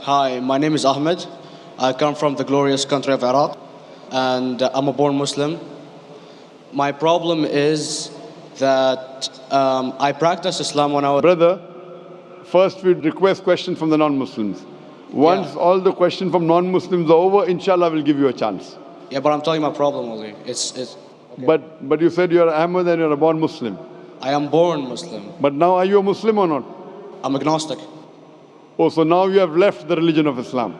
Hi, my name is Ahmed. I come from the glorious country of Iraq, and I'm a born Muslim. My problem is that I practiced Islam when I was. Brother, first we request questions from the non-Muslims. Once all the questions from non-Muslims are over, inshallah we'll give you a chance. Yeah, but I'm telling you my problem only. Okay. But you said you're Ahmed and you're a born Muslim. I am born Muslim. But now are you a Muslim or not? I'm agnostic. Oh, so now you have left the religion of Islam.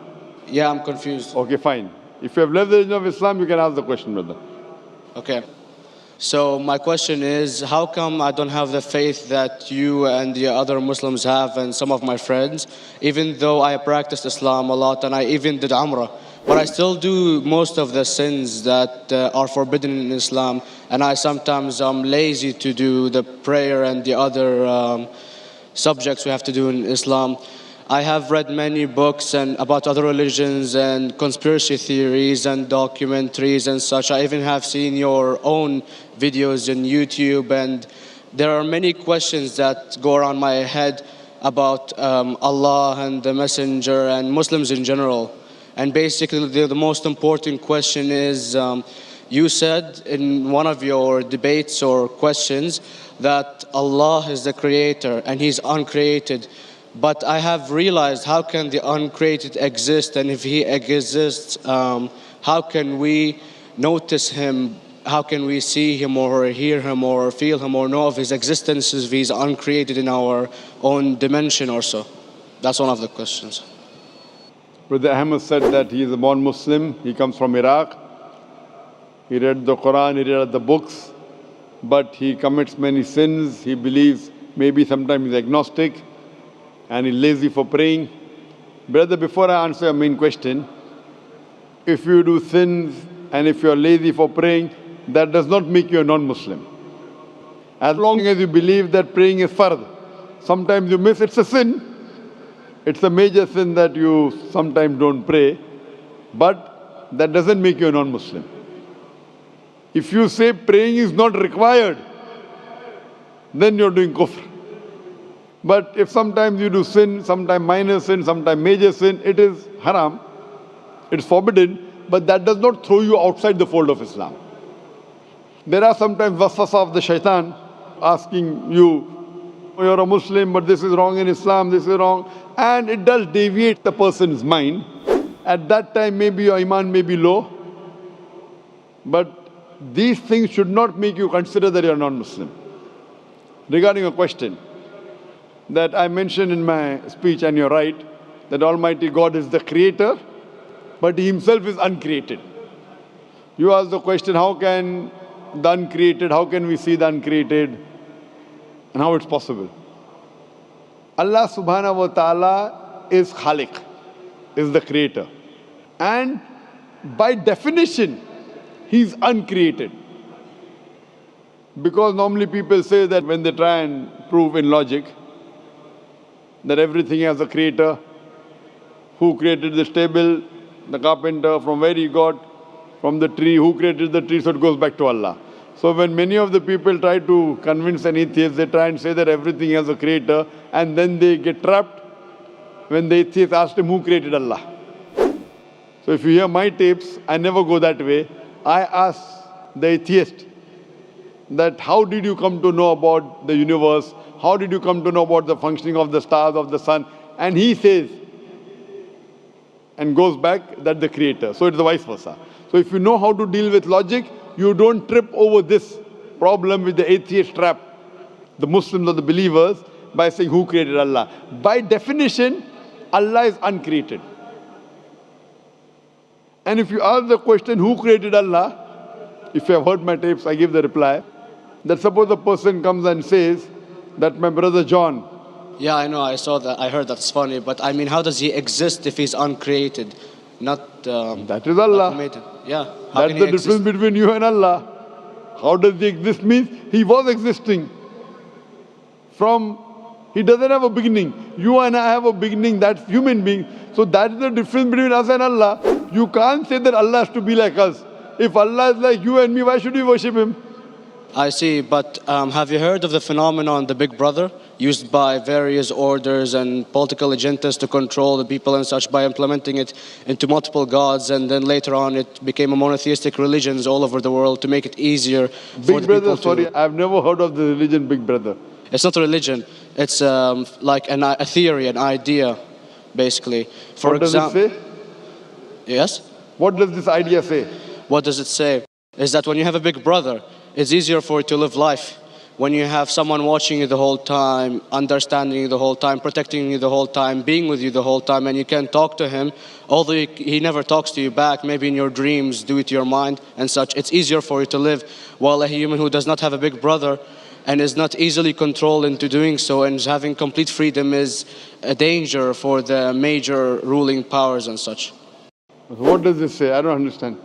Yeah, I'm confused. Okay, fine. If you have left the religion of Islam, you can ask the question, brother. Okay. So my question is, how come I don't have the faith that you and the other Muslims have and some of my friends, even though I practiced Islam a lot and I even did Umrah, but I still do most of the sins that are forbidden in Islam, and I sometimes am lazy to do the prayer and the other subjects we have to do in Islam. I have read many books and about other religions and conspiracy theories and documentaries and such. I even have seen your own videos on YouTube, and there are many questions that go around my head about Allah and the Messenger and Muslims in general. And basically the most important question is, you said in one of your debates or questions that Allah is the creator and He's uncreated. But I have realized, how can the uncreated exist? And if He exists, how can we notice Him? How can we see Him or hear Him or feel Him or know of His existence if He's uncreated in our own dimension or so? That's one of the questions. Brother Ahmed said that he is a born Muslim. He comes from Iraq. He read the Quran, he read the books, but he commits many sins. He believes, maybe sometimes he's agnostic, and he's lazy for praying. Brother, before I answer your main question, if you do sins and if you're lazy for praying, that does not make you a non-Muslim. As long as you believe that praying is fard, sometimes you miss, it's a sin. It's a major sin that you sometimes don't pray, but that doesn't make you a non-Muslim. If you say praying is not required, then you're doing kufr. But if sometimes you do sin, sometimes minor sin, sometimes major sin, it is haram, it's forbidden, but that does not throw you outside the fold of Islam. There are sometimes waswasa of the shaitan asking you, you're a Muslim, but this is wrong in Islam, this is wrong. And it does deviate the person's mind. At that time, maybe your iman may be low. But these things should not make you consider that you're non-Muslim. Regarding a question that I mentioned in my speech, and you're right, that Almighty God is the creator, but He Himself is uncreated. You ask the question, how can the uncreated, how can we see the uncreated? And how it's possible? Allah subhanahu wa ta'ala is Khaliq, is the creator. And by definition, He's uncreated. Because normally people say that when they try and prove in logic that everything has a creator, who created this table, the carpenter, from where he got, from the tree, who created the tree, so it goes back to Allah. So when many of the people try to convince an atheist, they try and say that everything has a creator, and then they get trapped when the atheist asked him who created Allah. So if you hear my tapes, I never go that way. I ask the atheist that how did you come to know about the universe? How did you come to know about the functioning of the stars, of the sun? And he says, and goes back, that the creator. So it's the vice versa. So if you know how to deal with logic, you don't trip over this problem with the atheist trap, the Muslims or the believers, by saying who created Allah. By definition, Allah is uncreated. And if you ask the question, who created Allah? If you have heard my tapes, I give the reply, that suppose a person comes and says that my brother John. Yeah, I know, I saw that, I heard that's funny, but I mean, how does he exist if he's uncreated? Not that is Allah. Yeah. That's the difference between you and Allah. How does he exist? Means he was existing. He doesn't have a beginning. You and I have a beginning, that's human being. So that's the difference between us and Allah. You can't say that Allah has to be like us. If Allah is like you and me, why should we worship Him? I see, but have you heard of the phenomenon, the Big Brother? used by various orders and political agendas to control the people and such by implementing it into multiple gods, and then later on it became a monotheistic religions all over the world to make it easier for Big the Brother, people to... sorry, I've never heard of the religion Big Brother. It's not a religion. It's like a theory, an idea, basically. For What does it example, say? yes. What does this idea say? What does it say? Is that when you have a big brother, it's easier for you to live life. When you have someone watching you the whole time, understanding you the whole time, protecting you the whole time, being with you the whole time, and you can talk to him, although he never talks to you back, maybe in your dreams, do it to your mind and such, it's easier for you to live. While a human who does not have a big brother and is not easily controlled into doing so and is having complete freedom is a danger for the major ruling powers and such. What does this say? I don't understand.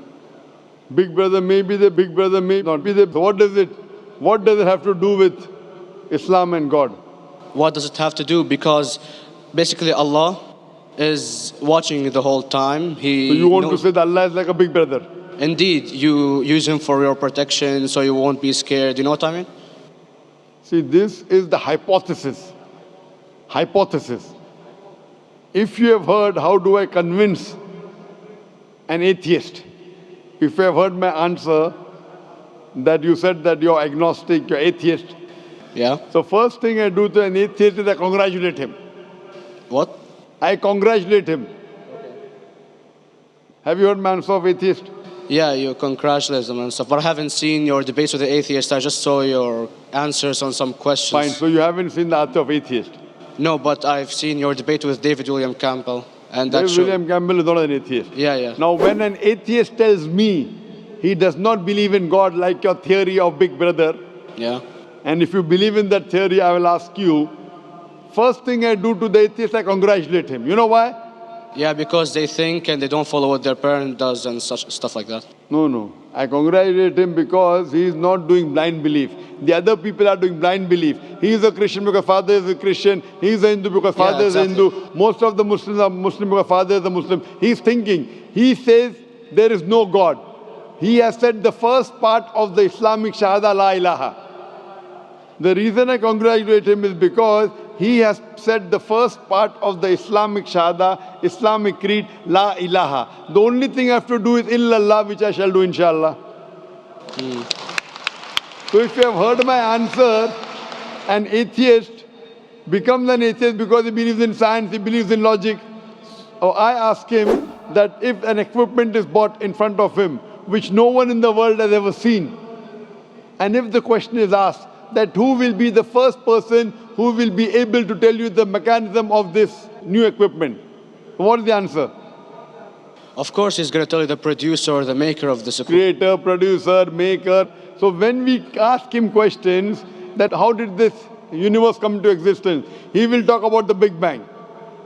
Big Brother may be there, Big Brother may not be there. So what does it have to do with Islam and God? What does it have to do? Because basically Allah is watching you the whole time. So you want to say that Allah is like a big brother? Indeed, you use him for your protection so you won't be scared. You know what I mean? See, this is the hypothesis. Hypothesis. If you have heard, how do I convince an atheist? If you have heard my answer, that you said that you're agnostic, you're atheist. Yeah. So first thing I do to an atheist is I congratulate him. What? I congratulate him. Have you heard my answer of atheist? Yeah, you congratulate them and stuff. But I haven't seen your debates with the atheist. I just saw your answers on some questions. Fine, so you haven't seen the answer of atheist? No, but I've seen your debate with David William Campbell. And that David William Campbell is not an atheist. Yeah, yeah. Now when an atheist tells me he does not believe in God like your theory of Big Brother, yeah, and if you believe in that theory, I will ask you, first thing I do to the atheist, I congratulate him. You know why? yeah, because they think and they don't follow what their parent does and such stuff like that. No. I congratulate him because he is not doing blind belief. The other people are doing blind belief. He is a Christian because father is a Christian. He is a Hindu because father is a Hindu. Most of the Muslims are Muslim because father is a Muslim. He is thinking. He says there is no God. He has said the first part of the Islamic Shahada, La ilaha. The reason I congratulate him is because he has said the first part of the Islamic Shahada, Islamic creed, La ilaha. The only thing I have to do is illallah, which I shall do inshallah. So if you have heard my answer, an atheist becomes an atheist because he believes in science, he believes in logic. Or I ask him that if an equipment is bought in front of him, which no one in the world has ever seen, and if the question is asked, that who will be the first person who will be able to tell you the mechanism of this new equipment? What is the answer? Of course, he's going to tell you the producer or the maker of this equipment. Creator, producer, maker. So when we ask him questions that how did this universe come to existence, he will talk about the Big Bang.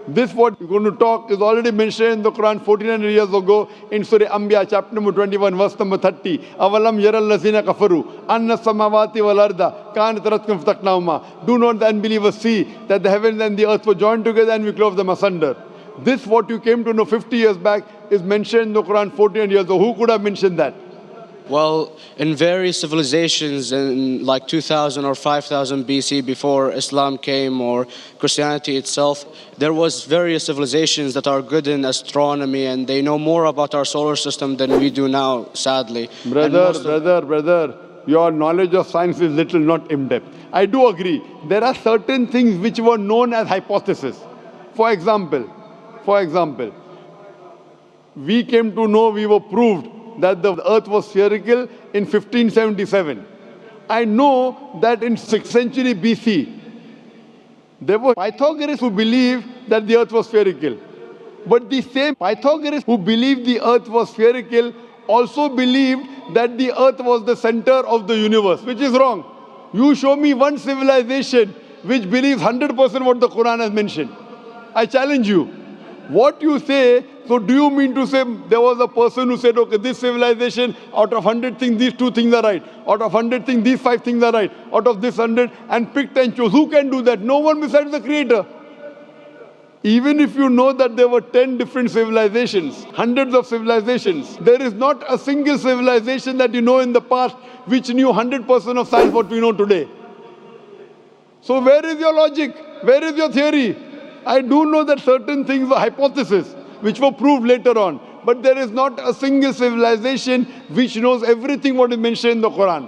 This what we're going to talk is already mentioned in the Quran 1400 years ago in Surah Anbiya chapter number 21 verse number 30. Avalam yaral lazina kafaru anna samawati wal arda kanat ratkum fataqnahuma. Do not the unbelievers see that the heavens and the earth were joined together and we clove them asunder. This what you came to know 50 years back is mentioned in the Quran 1400 years ago. Who could have mentioned that? Well, in various civilizations in like 2000 or 5000 BC before Islam came or Christianity itself, there was various civilizations that are good in astronomy and they know more about our solar system than we do now, sadly. Brother, your knowledge of science is little, not in-depth. I do agree. There are certain things which were known as hypotheses. For example, we came to know, we were proved that the earth was spherical in 1577. I know that in 6th century BC, there were Pythagoras who believed that the earth was spherical. But the same Pythagoras who believed the earth was spherical also believed that the earth was the center of the universe, which is wrong. You show me one civilization which believes 100% what the Quran has mentioned. I challenge you. What you say, so do you mean to say there was a person who said, okay, this civilization, out of 100 things, these 2 things are right. Out of 100 things, these 5 things are right. Out of this 100, and picked and chose. Who can do that? No one besides the Creator. Even if you know that there were 10 different civilizations, hundreds of civilizations, there is not a single civilization that you know in the past which knew 100% of science what we know today. So where is your logic? Where is your theory? I do know that certain things were hypotheses, which were proved later on. But there is not a single civilization which knows everything what is mentioned in the Quran.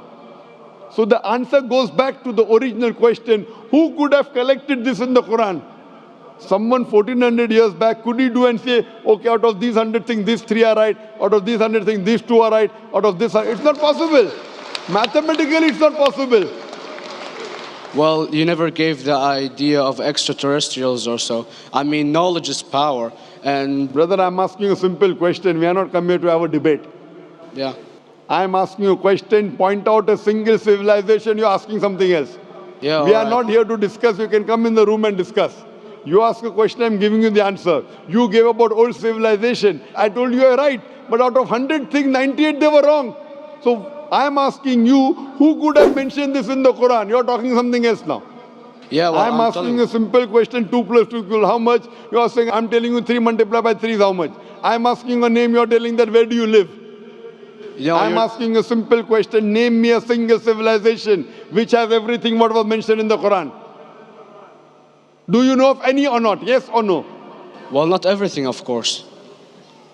So the answer goes back to the original question, who could have collected this in the Quran? Someone 1400 years back, could he do and say, okay, out of these 100 things, these 3 are right, out of these 100 things, these 2 are right, out of this, it's not possible. Mathematically, it's not possible. Well, you never gave the idea of extraterrestrials or so. I mean, knowledge is power. And Brother, I'm asking you a simple question. We are not come here to have a debate. yeah. I'm asking you a question. Point out a single civilization. You're asking something else. Yeah, We are alright. not here to discuss. You can come in the room and discuss. You ask a question, I'm giving you the answer. You gave about old civilization. I told you you're right. But out of 100 things, 98 they were wrong. So I'm asking you, who could have mentioned this in the Quran? You're talking something else now. Yeah, well, I'm asking a simple question, 2 plus 2 equal how much? You're saying, I'm telling you 3 multiplied by 3 is how much? I'm asking a name, you're telling that where do you live? I'm asking a simple question, name me a single civilization which has everything what was mentioned in the Quran. Do you know of any or not? Yes or no? Well, not everything, of course.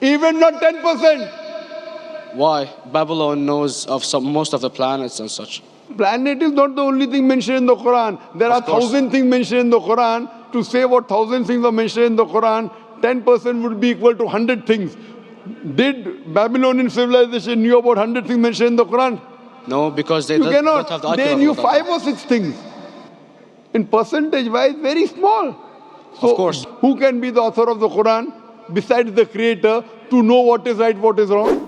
Even not 10%. Why? Babylon knows of most of the planets and such. Planet is not the only thing mentioned in the Quran. There are 1,000 things mentioned in the Quran. To say what 1,000 things are mentioned in the Quran, 10% would be equal to 100 things. Did Babylonian civilization knew about 100 things mentioned in the Quran? No, because they You don't have the cannot. They knew 5 or 6 things. In percentage wise, very small. So of course. Who can be the author of the Quran besides the creator to know what is right, what is wrong?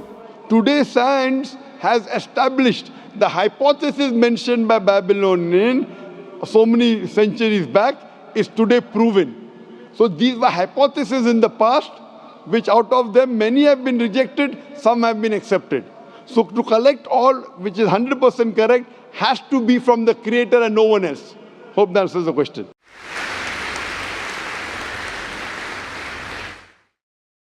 Today science has established the hypothesis mentioned by Babylonian so many centuries back is today proven. So these were hypotheses in the past, which out of them many have been rejected, some have been accepted. So to collect all which is 100% correct has to be from the creator and no one else. Hope that answers the question.